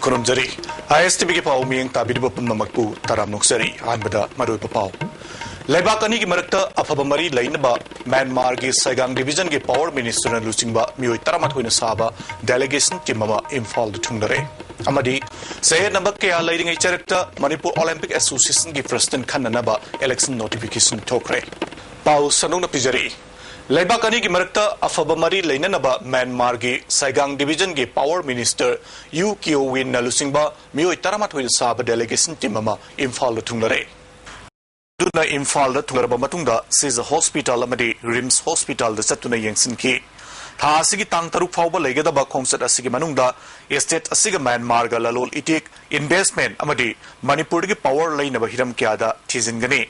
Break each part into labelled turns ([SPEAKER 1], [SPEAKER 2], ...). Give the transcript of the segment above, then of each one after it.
[SPEAKER 1] खुरुमजरी ISTB के पाव मियंग ताबिरब पुनमकपु ताराम नोक्सरी आनबदा मरोय पाव लेबाक अनी की मरक्ता अफब मरी लैनबा म्यांमार की सैगांग डिवीजन के पावर मिनिस्टर लुचिंबा मियोय तरामाथोयना साबा डेलीगेशन टीम अमा इम्फाल थुंगदरे अमदी सहे नंबर के लैरिंगै चरक्ता मणिपुर ओलंपिक एसोसिएशन की प्रेसिडेंट खन्ननबा इलेक्शन नोटिफिकेशन थोखरे पाव सनुंग पिजरी लेबाक अनी की मरक्ता अफब मरी लैननबा म्यांमार की सैगांग डिवीजन के पावर मिनिस्टर यू कियो विन लुचिंबा मियोय तरामाथोयना साबा डेलीगेशन टीम अमा इम्फाल थुंगदरे इम्फाल सिज हॉस्पिटल रिम्स हॉस्पिटल चतुना यंगसिनकी थासिगी तांग तरुक फाउबा लेगदबा खोंगसत असिगी मनुंगदा एस्टेट असिगा म्यांमार गा ललोल इटिक इन्वेस्टमेंट मणिपुर की पावर लैनबा हिरम क्यादा थिजिनगनी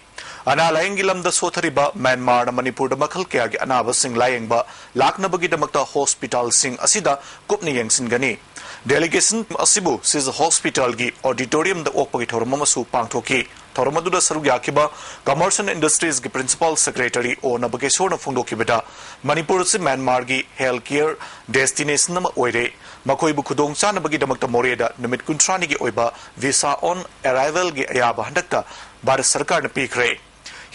[SPEAKER 1] अना लायंगी लमदा सोथरिबा म्यांमार मणिपुर मखल क्या की अनाब सिंह लायंगबा लाकनबगीदमक्ता हॉस्पिटल सिंह असिदा कुपनी यंगसिनगनी डेलीगेशन असिबु सिज हॉस्पिटल की ऑडिटोरियम द ओकपगी थोरम अमसु पांगथोकी थोरम अदुदा सरुक याखिबा कमर्स एंड इंडस्ट्रीज की प्रिंसिपल सेक्रेटरी ओ नबकेश्वर फोंदोखिबदा मणिपुर से म्यांमार की हेल्थ केयर डेस्टिनेशन अमा ओइरे मखोइबु खुदोंग चानबगीदमक्ता मोरेदा नुमित कुंथ्रानी की ओइबा वीसा ऑन अराइवल की अयाबा हंदक्ता भारत सरकार ने पीखरे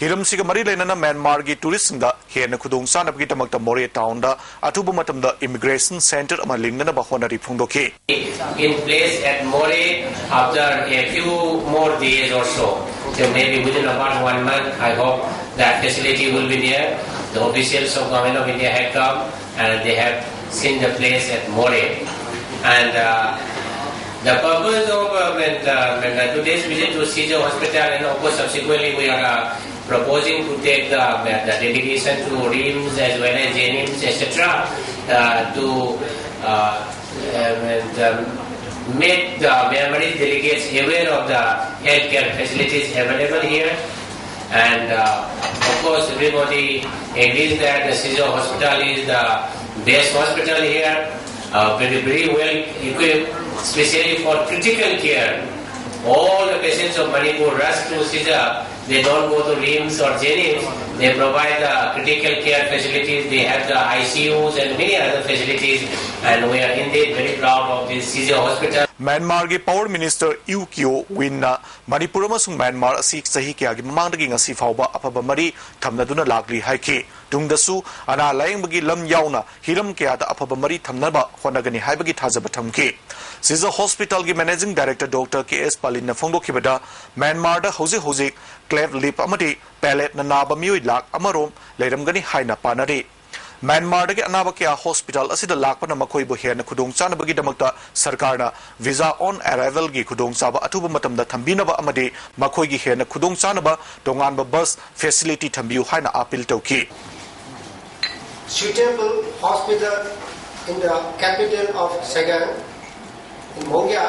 [SPEAKER 1] हिरम सिग मरी लेना म्यांमार की टूरिस्ट हेन खुदोंग चानबगीदमक्ता मोरे टाउन दा अथुबु मतमदा इमिग्रेशन सेंटर अमा लिंगनबा honorary फोंदोखि
[SPEAKER 2] in place at More after a few more days or so. So maybe within about 1 month, I hope that facility will be there. The officials of Government of India have come and they have seen the place at More. And the purpose of today's visit to Caesar Hospital, and of course subsequently we are proposing to take the delegation to RIMS as well as JNIMS, etc. to make the Myanmarese delegates aware of the healthcare facilities available here, and of course everybody agrees that the Caesar Hospital is the best hospital here, very well equipped, especially for critical care. All the patients of Manipur rush to Caesar. They don't go to RIMS or JNIMS. They provide the critical care facilities. They have the ICUs and many other facilities. And we are indeed very proud of this Caesar Hospital.
[SPEAKER 1] Myanmar के power minister you कियो win Manipur Myanmar सही क्या ममांगी फाउब अफब मरी थमनदुना लाक्ली हाइखी तुंगदसु अना लायंबगी lump याउना Hiram क्या अफब मरी थमनबा होनगनी हाइबगी थाजब थमकी scissor hospital की managing director doctor के एस पालिन फोंदोखिबदा म्यांमार दा हौजिक क्लेव लिप अमदी पैलेट नाब मियोय लाख अमरोम लेरमगनी हाइना पानरी म्यांमार के अनाब क्या हॉस्पिटल असिदा लाखपन मखोइबु हेन खुदोंग चानबगीदमक्ता सरकारना वीजा ऑन अराइवल की खुदोंग चाबा अथुब मतमदा थंबिनबा अमदी मखोइगी हेन खुदोंग चानबा तोंगानबा बस फैसिलिटी थंबियु हाइना अपील तौकी
[SPEAKER 3] suitable hospital in the capital of Saigon in Mongia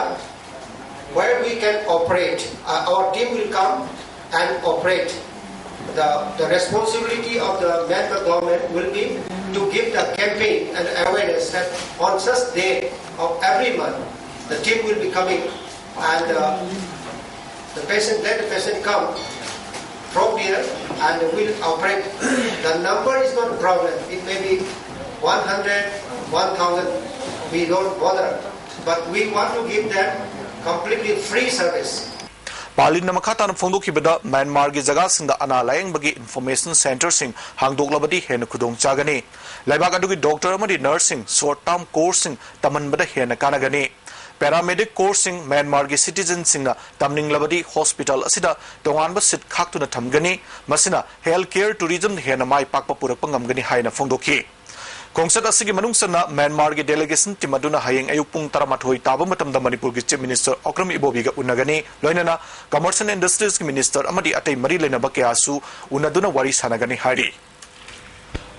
[SPEAKER 3] where we can operate. Our team will come and operate. The responsibility of the Myanmar government will be to give the campaign and awareness that on such day of every month the team will be coming and let the patient come from here and will operate. The number is not a problem. It may be 100, 1,000. We don't bother, but we want to give them completely free service.
[SPEAKER 1] पालिन मखातान फोंदोखिबदा Myanmar की जगह सिंदा अना लायंबगी information centre सिंह हांगदोकलबदी हेन खुदोंग चागनी लाइबाक अदुगी डॉक्टर अमदी नर्सिंग शॉर्ट टर्म कोर्स सिंह तमनबदा हेन कानगनी पैरामेडिक कोर्स सिंह म्यांमार की सिटीजन सिंह तमनिंगलबदी हॉस्पिटल असिदा तोंगानबा सिट खाक्तुना थमगनी मसिना हेल्थ केयर टूरिज्म हेन माय पाकपा पुरकपा ngамगनी हाइना फोंदोखि खोंगसत असिगी मनुंगसना म्यांमार की डेलीगेशन टीम अदुना हयेंग अयुक पुंग 13 ताबा मतमदा मणिपुर की चीफ मिनिस्टर ओक्रम इबोबीगा उन्नगनी लोइनना कमर्स एंड इंडस्ट्रीज की मिनिस्टर अमदी अतै मरी लेनबा क्यासु उन्नदुना वारी सानगनी हारी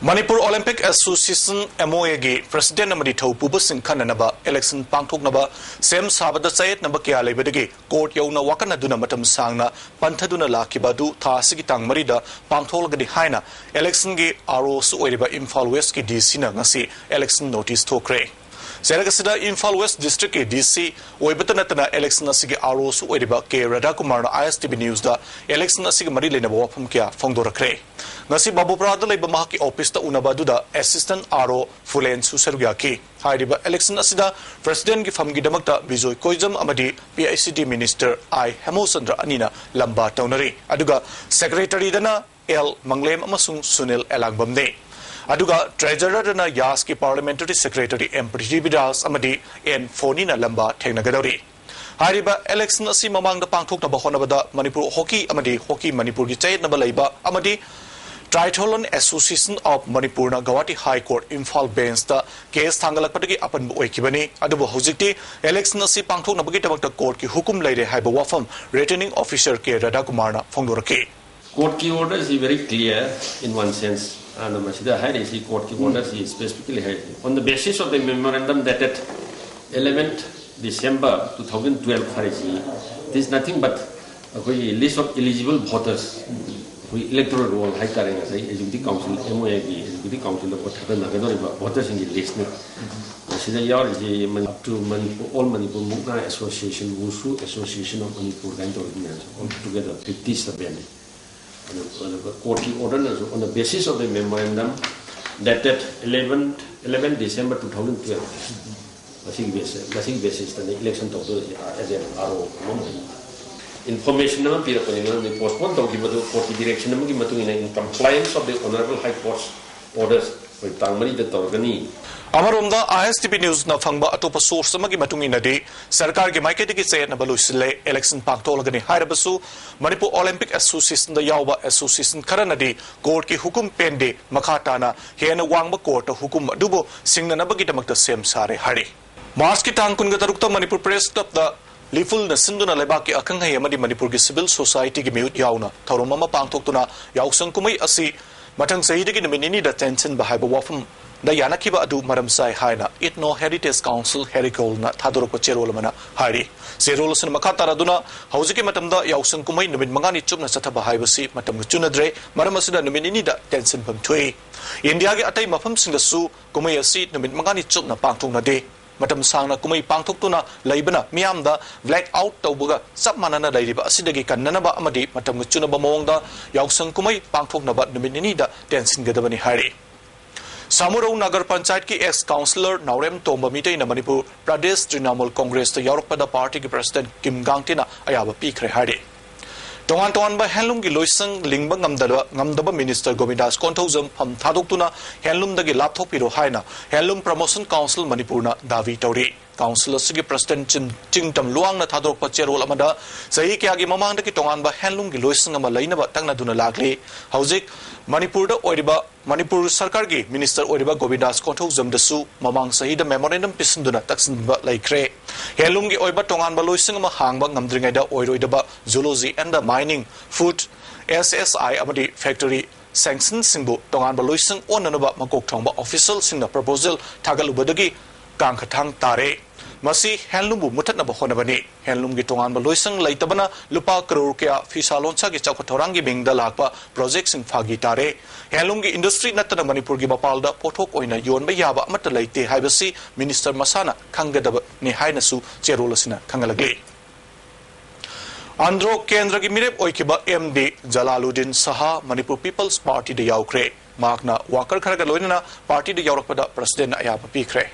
[SPEAKER 1] मणिपुर ओलंपिक एसोसिएशन MOA की प्रेसिडेंट अमदी थौपुब सिंह खननबा इलेक्शन पांगथोकनबा सेम साबदा चयत नबा क्या लेबदगी कोर्ट यौना वाकनदुना मतम सांगना पंथदुना लाखिबदु थासिगी तांग मरीदा पांगथोलगदी हाइना इलेक्शन की आरओ ओइरिबा इम्फाल वेस्ट की डीसी ना ngasi इलेक्शन नोटिस थोखरे सेरगसिदा इम्फाल वेस्ट डिस्ट्रिक्ट के डीसी ओइबतनतना इलेक्शन असिगी आरओ ओइरिबा के राधा कुमार ISTB न्यूज दा इलेक्शन असिगी मरी लेनबा वफम क्या फोंदोरखरे ngasi Babupurada leiba mahaki office ta unaba duda assistant RO Fulen Susarugyaki hariba election asida president gi famgi damakta Bijoy Koijam amadi PICT minister I Hemosandra anina lamba taunari aduga secretary dana L Manglem amasung Sunil Elangbamne aduga treasurer dana Yas ki parliamentary secretary M Prithvidas amadi N Fonina lamba thengnagadori hariba election asi mamang da pangthok na bahonabada Manipur hockey amadi hockey Manipur gi chait na balaiba amadi Triathlon Association of Manipur na Guwahati High Court Imphal Bench ta case thangalakpatagi apan bu oikibani adubu hojikti election asi pangthok na bagi tamakta court ki hukum leire haiba wafam returning officer K Radha Kumar na phongdoraki
[SPEAKER 4] court ki order is very clear in one sense and masida hai is court ki order is specifically on the basis of the memorandum dated 11th December 2012 harisi this is nothing but a list of eligible voters we electoral roll high carrying as executive council MOAB executive council of voters in the list up to Manipur, all Manipur Mukna Association, Wushu Association of Manipur, all together 57. Court order on the basis of the memorandum dated 11 December 2012. Basic basis the election of those as an RO. Information the postponed court direction in compliance of the Honorable High Court's orders with Tangmani the Torgani.
[SPEAKER 1] Amarumda ISTP News na fangba atopa source amagi matung inadi sarkar gi maiketi gi sayat na balusile election paktolagani hairabasu Manipur Olympic Association da yawba association karanadi court ki hukum pende makhatana hena wangba court hukum dubo singna na bagi tamakta sem sare hari March ki tang kun ga tarukta Manipur Press Club da Liful na sinduna lebaki akang hay amadi Manipur gi civil society gi mute yauna thoroma ma pangthoktuna yausang kumai asi mathang sahidi gi nominee da tension ba haiba wafam da yanakiba adu maram sai haina Ethno Heritage Council Hericol na thadorok cherol mana hari zerol sun makatara duna hauziki matamda yausang kumai nomin mangani chupna sathaba haibasi matam chunadre maram asida nominee da tension bam thui India gi atai mafam singasu kumai asi nomin mangani chupna pangthokna de matam sangna kumai pangthoktuna laibana miyamda black out tawbuga sab manana lairiba asidagi kannanaba amadi matam chunaba mawngda yausang kumai pangthoknaba nominee da tension gadabani hari Samurau Nagar Panchayat ki ex councillor Naurem Tomba Mitay na Manipur Pradesh Trinamool Congress ta Yorokpada party ki president Kim Gangtina ayaba pikre hari Tongan ba handloom gi loisang lingba ngamdaba minister Govindas Konthojam pham thadoktuna handloom dagi lapthok piro haina handloom promotion council Manipur na davi tawri council asigi president Chingtam Luang na thadok pacherol amada sahi kya gi mamang dagi tongan ba handloom gi loisang ama lainaba tangna duna lagli haujik Manipur da oiriba Manipur sarkar gi minister oiriba Govindas Konthojam dasu mamang sahi da memorandum pisinduna taksinba laikre handloom gi oiba tongan ba loisang ama hangba ngamdringai da oiroidaba zoology and the mining food SSI amadi factory sanction singbu tongan ba loisang onanaba makok thongba official singna proposal thagalubadagi kangkhathang tare masi handloom bu mutatna ba honabani handloom gi tongan ba loisang laitabana lupa crore kya fisaloncha gi chawkhathorang gi bingda lakpa project sing phagi tare handloom gi industry natana Manipur gi mapalda pothok oina yonba yaba amata laite haibasi minister masana khangadaba ni haina su cherolasina khangalagli Andhra Kendra gi mirep oikiba MD Jalaluddin Saha Manipur People's Party de yaukre makna wakar kharaga loinana party de yaurakpada president ayaba pikre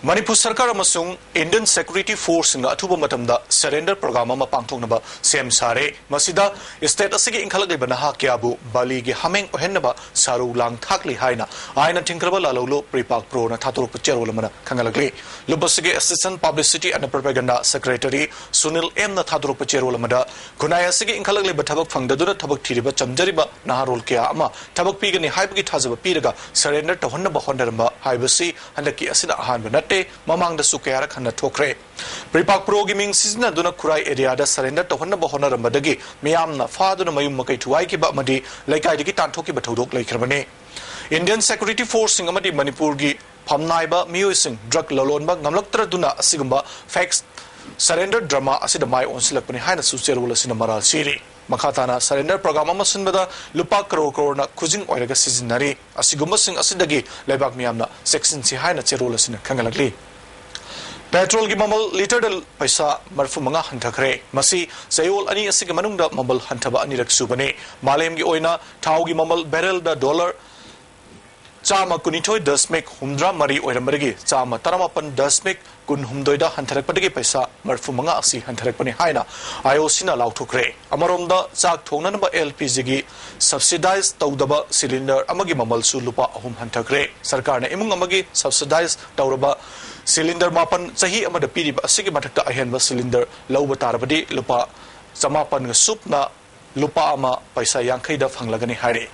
[SPEAKER 1] Manipur Sarkar amasung Indian Security Force nga athuba matamda surrender program ama pangthoknaba sem sare masida state asigi inkhalagli banaha kyabu bali gi hameng ohenaba saru lang thakli haina aina thingkraba lalolo prepak pro na thaturuk cherol mana khangalagli lubasigi assistant publicity and propaganda secretary Sunil M na thaturuk cherol mada kunaya asigi inkhalagli bathabak phangdaduna thabak thiriba chamjariba naharol kya ama thabak pigani haibagi thajaba piraga surrender tohonnaba hondaramba haibasi handaki asina ahanba Mamang da Sukayara Khana Tokre. Pripak Pro Gaming season Duna Kurai area da surrender to Honda Bahona Ramadagi, Miamna, Father Mayum Makai to Aiki Madi, like I did Tantoki Batodok like Ramane. Indian Security Force Singamadi Manipurgi, Pamnaiba, Muising, Drug Lalonba, Namlaktra Duna, Sigamba, Facts, surrender drama, Asidamai on Silapani Hana Suserula Sinamara Siri. Makatana surrender program amasinbada lupa crore na kujing oiraga seasonary asigumba sing asidagi lebak miyamna section si haina cherola sin khangalagli petrol की ममल litre पैसा मरफु मंगा हंथखरे मसी सयोल अनि असि मनुंग दा ममल हंथबा अनिरक सुबने मालेम की ओइना थाव की ममल barrel दा डॉलर चामा कुनिथोय दशमिक हुमद्रा मरी ओइरमरगी चामा तरमापन दशमिक कुन हुमदोयदा हंथरकपदगी पैसा मरफु मंगा असि हंथरकपने हाइना आईओसीना लाउथुखरे अमरोमदा चाक थोंगननबा एलपीजी की सब्सिडाइज तौदबा सिलिंडर अमगी ममल सु लुपा अहुम हंथखरे सरकार ने इमुंग अमगी सब्सिडाइज तौरबा सिलिंडर मापन सही अमद पीरिबा असिगी मथक्ता अहेनबा सिलिंडर लौबा तारबदी लुपा चमापन सुपना लुपा अमा पैसा यांखैदा फंगलगनी हारे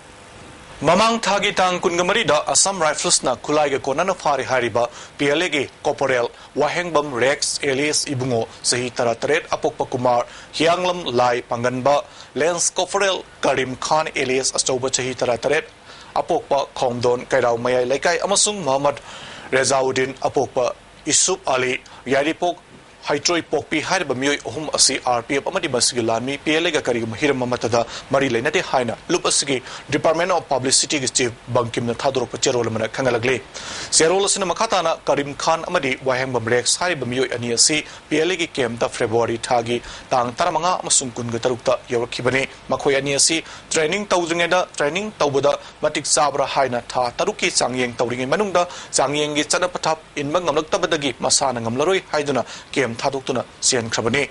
[SPEAKER 1] ममांग थागी तांग कुनगमरी दा असम राइफल्स ना खुलाइगे कोनना फारि हारिबा पीएलए के कोपोरेल वाहेंगबम रेक्स एलियस इबुंगो सही तरतरेट अपोकपा कुमार हियांगलम लाई पंगनबा लेंस कोपोरेल करीम खान एलियस अचौबा सही तरतरेट अपोकपा खोंगदोन कैराव मयाई लेकाई अमसुंग मोहम्मद रेजाउद्दीन अपोकपा इसुफ अली यारिपोक हाइट्रोई पोकपी हाइब मियोई अहुम असि आरपीएफ अमदि मसिगी लामी पीएलए गा करी महिरम ममतदा मरी लेनते हाइना लुप असि डिपार्टमेंट ऑफ पब्लिसिटी की चीफ बंकिम न थादोरप चेरोल मन खंगलगले चेरोल असिन मखाताना करीम खान अमदि वाहेंग बमरेक्स हाइब मियोई अनि असि पीएलए की केम ता फेब्रुवारी थागी तांग तरमंगा अमसुंग कुनग तरुकता यवरखिबने मखोय अनि असि ट्रेनिंग तौजंगेदा ट्रेनिंग तौबदा मटिक चाबरा हाइना था तरुकी चांगयेंग तौरिंगे मनुंगदा चांगयेंगी चना पथाप इनबंग नमलक्तबदगी मसाना ngमलरोय हाइदुना केम थादोक्तुना सियन खबने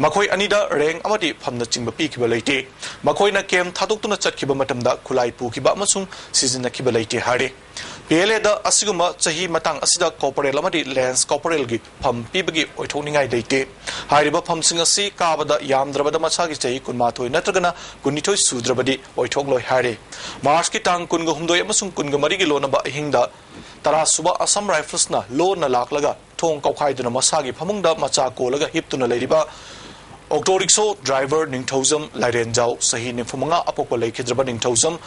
[SPEAKER 1] मखोय अनिदा रेंग अमदि फमना चिंग पीखिबा लेते मखोयना केम थादोक्तुना चटखिबा मतमदा खुलाई पुखिबा अमसुंग सिजनखिबा लेते हारे पीएलए दा असिगुमा चही मतंग असिदा कोपोरेल अमदि लेंस कोपोरेल गी फम पीबगी ओइथोनिंगाय लेते हारिबा फमसिंग असि काबदा यामद्रबदा मसागी चही कुनमाथोय नत्रगना कुनिथोय सुद्रबदी ओइथोगलोय हारे मार्च की तांग कुनग हुमदोय अमसुंग कुनग मरी गी लोनबा अहिंगदा तरा सुबा असम राइफल्स ना लोन लाखलगा थोंग कौखाइदुना मसागी फमुंगदा मचा कोलगा हिपतुना लेरिबा ऑक्टो रिक्शो ड्राइवर निंगथौजम लाइरेंजाव सही निफुमंगा अपोको लेखिद्रबा निंगथौजम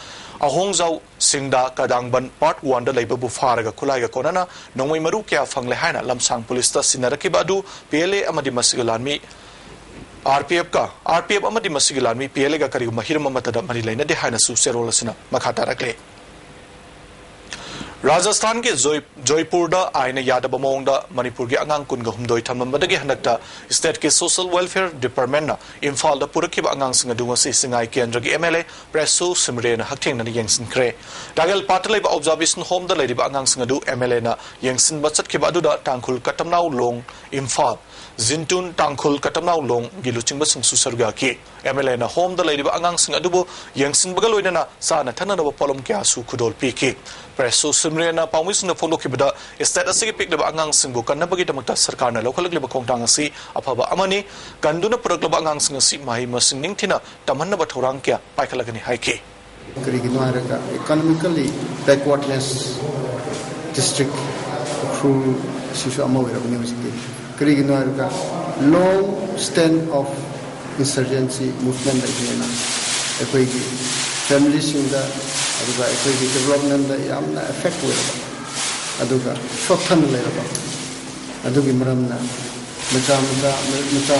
[SPEAKER 1] अहोंगजाव सिंगदा कदांगबन पार्ट 1 दा लेबबु फारगा खुलाइगा कोनना नोंगमै मरु क्या फंगले हाइना लमसांग पुलिस ता सिनरकिबा अदु पीएलए अमदि मसिगलानमी आरपीएफ अमदि मसिगलानमी पीएलए गा करिगु महिरम मतदा मरि लेना दे हाइना सु सेरोलसना मखाता रखले राजस्थान के जयपुर आईन यादव मोंग मणिपुर के अंगांग कुनग हुमदोय थमबदगी हनकता स्टेट के सोशल वेलफेयर डिपार्टमेंट इम्फाल पुरखिब अंगांग अदुंगसी सिंगाई केंद्र के एमएलए प्रेसु सिमरेन हक्थेंगन येंसिनख्रे दागल पाट लेब ऑब्जर्वेशन होम द लेब अंगांग अदु एमएलए ना येंसिन बचतखिब अदुदा टांगखुल कटमनाउ लोंग इम्फाल जिंटुन टांगखुल कटमनाउ लोंग गिलुचिंग बसंग सुसरगा के एमएलए ना होम द लेब अंगांग अदुबो येंसिन बगलोइना साना थननब पलम क्या सु खुदोल पीके प्रेसु सिमरेना पाउमिसना फोंदोखिबदा स्टेट असि पिकलब अंगांग सिंगु कन्नबगी दमकता सरकारना लौखलगलिब खोंगटांग असि अफबा अमनि कंदुना पुरकलब अंगांग सिंग असि माहि मसिंग निंगथिना तमन्नब थौरांग क्या पाइखलगनि हाइके
[SPEAKER 5] करिगिनो आरगा इकोनॉमिकली बैकवर्डनेस डिस्ट्रिक्ट थ्रू सिसु अमवेरबनि हसिति करिगिनो आरगा long stand off insurgency movement लाइना एकोइगी फैमिली सिंगदा अदुगा एकोइगी डेवलपमेंट दा यामना इफेक्ट होयबा अदुगा शॉर्टन लेबा अदुगी मरमना मचा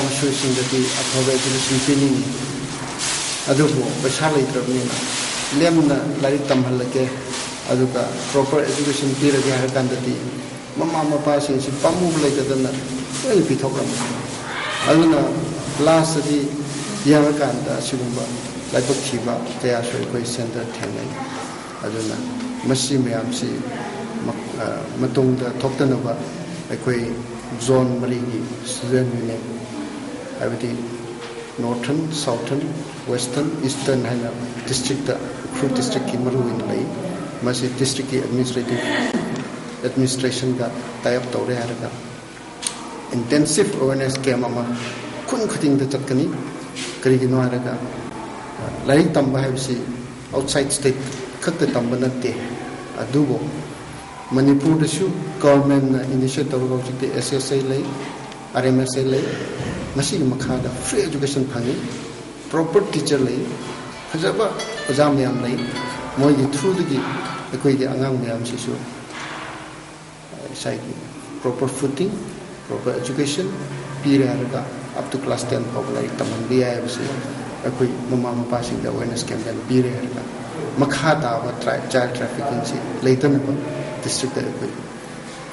[SPEAKER 5] मसुसिंगदि अफबा एजुकेशन पिनिंग अदुबो पैसा लेत्रबनिना लेमना लाइक तमहलके अदुगा प्रॉपर एजुकेशन पीरगे हरकांददि ममा मपा सिंसि पामु लेददना ओइ पिथोकरम अदुना लास्ट दि यामकांदा सिगुंबा लाइबक थिबा कया सोय कोइ सेंटर थेंगै अदुना मसी मयामसी मतुंगदा थोक्तनबा अखोइ जोन मरिगी स्टूडेंट यूनियन अबदि नॉर्थर्न साउथर्न वेस्टर्न ईस्टर्न हाइना डिस्ट्रिक्ट फ्रू डिस्ट्रिक्ट की मरु इन लई मसी डिस्ट्रिक्ट की एडमिनिस्ट्रेशन का टाइप तौरे हरगा इंटेंसिव अवेयरनेस कैम्प अमा खुन खुदिंग द चटकनी करिगिनो हरगा लाइक तंबा हैबसी आउटसाइड स्टेट खत तंबा नते अदुबो मणिपुर दसु गवर्नमेंट इनिशिएट तौरगौ जिते एसएसए लई आरएमएसए लई मसी मखादा फ्री एजुकेशन फंगी प्रॉपर टीचर लई फजबा ओजा मयाम लई मोइगी थ्रू दगी एकोइगी अंगांग मयाम सिसु साइगी प्रॉपर फुटिंग प्रॉपर एजुकेशन पीरे हरगा अप टू क्लास 10 फाउ लाइक तमन बी आय बसी अकोइ ममा मपा सिंग द अवेयरनेस कैंपेन पीरे हरगा मखादा व चाइल्ड ट्रैफिकिंग से लेतन डिस्ट्रिक्ट अकोइ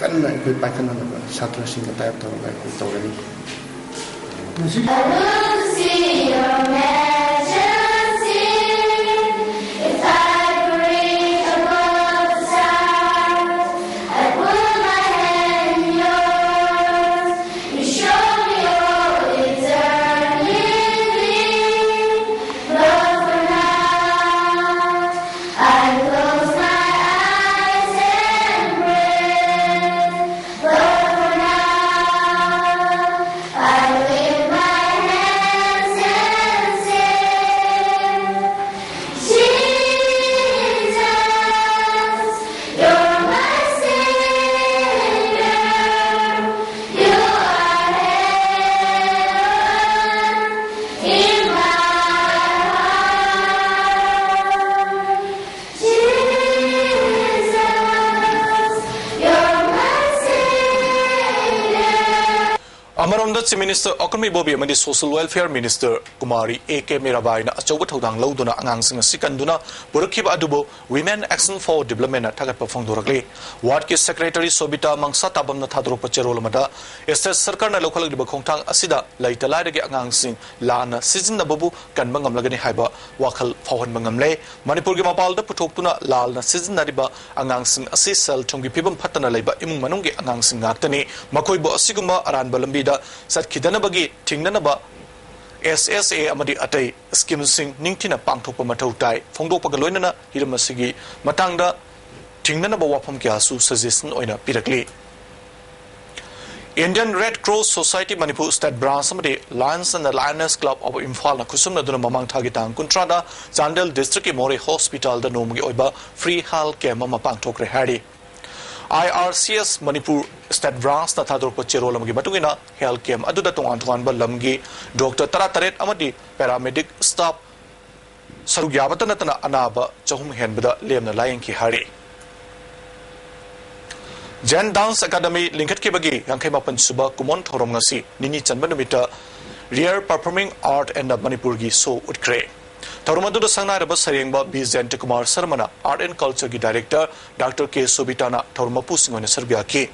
[SPEAKER 5] कन्ना अखोई पाइखननबा छात्रसिंग टाइप तौरगा अखोई तौरनी
[SPEAKER 1] अमरोंदा चीफ मिनिस्टर अकमी बोबी अमदी सोशल वेलफेयर मिनिस्टर कुमारी A.K. मीराबाईना अचौबा थौदांग लौदुना आंगांसिंग असि कंदुना बुरखिबा अदुबो विमेन एक्शन फॉर डेवलपमेंट थागतपा फोंदोरकले वार्ड के सेक्रेटरी सोबिता मंगसा ताबमना थादरोपा चेरोल मदा स्टेट सरकारना लौखलगदिबा खोंथांग असिदा लैतलाइदगे आंगांसिंग लाना सिजिनबबु कनबा ngamlagani haiba wakhal phawhanba ngamle manipur gi mapalda puthoktuna lalna sizinariba angangsing asi sel thonggi phibam phatana leiba imung manunggi angangsing ngaktani makoibo asiguma aranba lambida satkidanabagi thingnanaba SSA amadi atai scheme sing ningthina pangthokpa mathau tai phongdokpa loinana hiramasigi matangda thingnanaba wafam kya su suggestion oina pirakli Indian Red Cross Society Manipur State Branch amadi Lions and the Lioness Club of Imphal na kusumna duna mamang thagitang kuntrada Chandel District ki More Hospital da nomgi oiba free health care mama pangthokre hari IRCS Manipur State Branch na thadorpa cherol amgi batungina health care aduda tongan ba lamgi Dr. Tarataret amadi paramedic staff sarugyabata natana anaba chahum henbada lemna layang ki hari Jan Dance Academy Linkat Kibagi Yankai Mapan Suba Kumon Thorom Ngasi Nini Chanbanumita Rare Performing Art and Manipurgi So Utkre Thoromadu Sangai Rabas Saringba B. Kumar Sarmana Art and Culture Ki Director Dr. K. Sobitana Thormapu Singona Serbiaki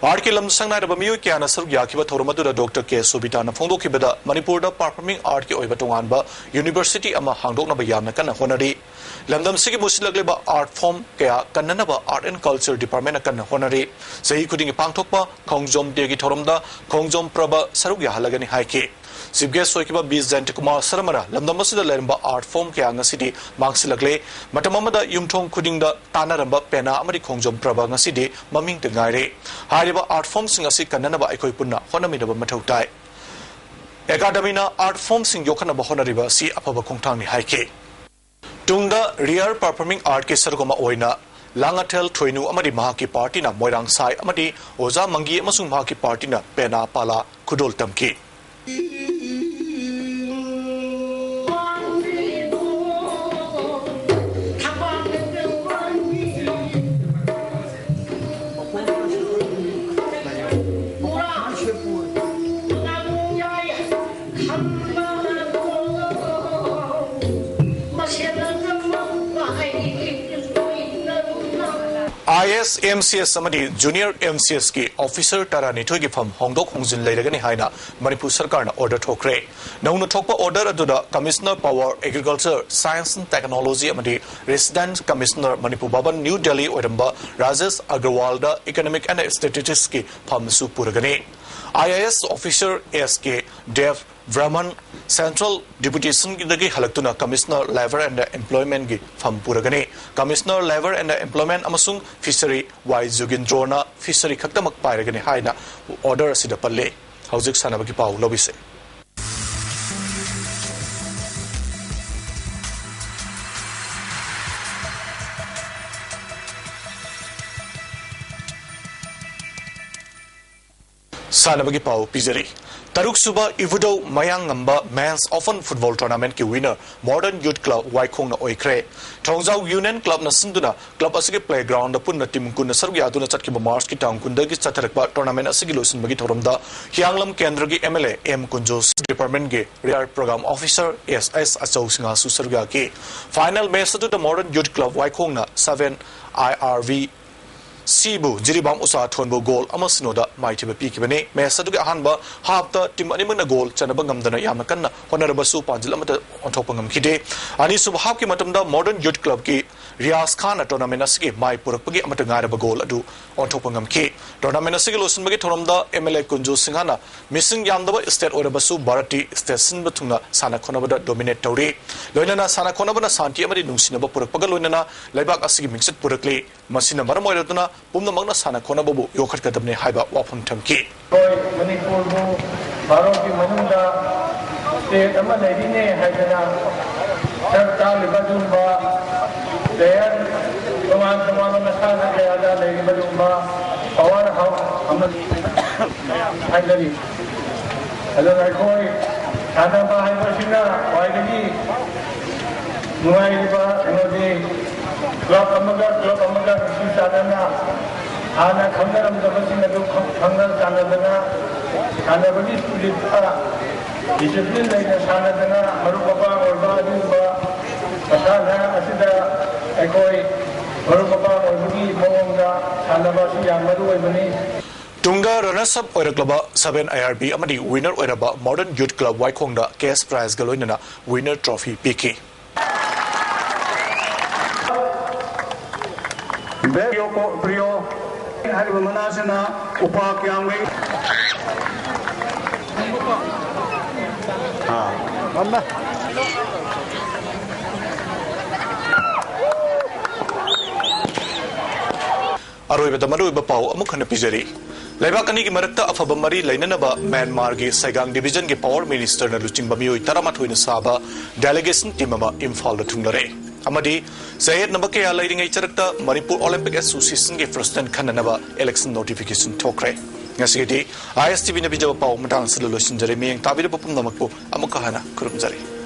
[SPEAKER 1] Art Kilam Sangai Rabamiu Kiana Serbiaki Thoromadu Dr. K. Sobitana Fondo Kibada Manipur Performing Art Ki Oibatunganba University Ama Hangdok Nabayamna Kana Honari Lamdam Sigi Musilagleba Art Form Kaya Kananaba Art and Culture Department Kana Honari Sahi Kuding Pangtokpa Kongjom Degi Thoromda Kongjom Praba Sarugya Halagani Haiki Sibge Soikiba B. Kumar Saramara Lamdamasida Leramba Art Form Kaya Ngasidi Mangsilagle Matamamada Yumtong Kudinga Tanaramba Pena Amari Kongjom Praba Ngasidi Maming Tengaire Hariba Art Form Singasi Kananaba Ekoipuna Honamidaba Matautai Academina Art Form Sing Yokanaba Honariba Si Apaba Kongtang Haiki Tungda Rare Performing Art Ke Sargoma Oina Langatel Troinu Amadi Mahaki Party na Moirang Sai Amadi Oza Mangi Amasung Mahaki Party na Pena Pala Kudol Tamki IS MCS Samadi Junior MCS ki Officer Tara Nitoi ki Pham Hongdok Hongjin Lairagani Haina Manipur Sarkar na order thokre Nauna thokpa order aduda Commissioner Power Agriculture Science and Technology amadi Resident Commissioner Manipur Bhavan New Delhi Oiramba Rajesh Agarwal da Economic and Statistics ki Pham su puragani IIS Officer SK Dev Brahman Central Deputation Gidagi Halaktuna Commissioner Labor and Employment gi Pham Puragani Commissioner Labor and Employment Amasung Fishery Y Jugindrona Fishery Khaktamak Pairagani Haina Order Sida Palle Hauzik Sanabaki Pau Lobise Sanabagi Pau Pizari Taruk Suba Ivudo Mayangamba Men's Open Football Tournament ki winner Modern Youth Club Waikong na Oikre Thongzau Union Club na Sinduna Club asigi playground na punna team kun na sargi aduna chatki ba Mars ki town kun dagi chatharakpa tournament asigi losin bagi thoromda Hianglam Kendra gi MLA M Kunjos Department ge Rear Program Officer SS Achau Singa su sarga ki Final match to the Modern Youth Club Waikong na 7 IRV Sibu Jiribam Usa Thonbo goal Amasinoda Maitiba Pikibane, Mesadu Hanba, Hafta Tim Animana goal, Chanabangam Dana Yamakana, Honorabasu Panjilamata on Topangam Kide, Anisu Haki Matamda Modern Youth Club Ki, Rias Khan at Tonamenasiki, Mai Purapagi Amatangara goal adu on Topangam Ki, Tonamenasiki Lusunbagi Tonamda, MLA Kunju Singhana, missing Yandaba State Orabasu Barati, Stetson Batuna, Sana Konabada dominate Tauri, Loinana Sana Konabana Santi Amadi Nunsinaba Purapagaluina, Lebak Asiki Mixed Purakli, Masina Maramoyatuna, Bumna Magna Sana Konabu, Yokat Kadamne Haiba Wapun Tamki.
[SPEAKER 6] Manipur Baroki Manunda, State Amadine, Haidana, Sartali Badumba, there, Command Masana, Kayada, Lady Badumba, Powerhouse, Amad Haidari. As I call it, Adaba Haibashina, Waidagi, Nuaiba, Enodi, Club Amaga, Sadana. Ana Kangaram the Basina Kangal Sanadana, Kanabadi Sulita, discipline like the Sanadana, Marupapa or Baduba, Pasana, Asida, Ekoi, Marupapa or Buki, Monga, Sanabasi, Yamaru, Ebony.
[SPEAKER 1] Tunga runners up Oira Club 7 IRB Amadi winner Oiraba Modern Youth Club Waikonda Case Prize Galoinana winner trophy PK.
[SPEAKER 6] Brio Haribu Manasana, Upak Yamway. Mama.
[SPEAKER 1] Aroi Badamaru Bapau, Amukana Pijari. Lebakani Marakta Afabamari, Lainanaba, Myanmar, Saigang Division, Power Minister, Luching Bamio, Taramatu Saba, Delegation Timama, Imphal Tungare. Amadi, Sayed Nabakea lighting a character, Manipur Olympic Association, first and Kananaba, election notification Tokre. Nasidi, ISTV Nabija Pau, Matan Solution, Jeremy, and Tabida Pupum Namaku, Amukahana, Kurumzari.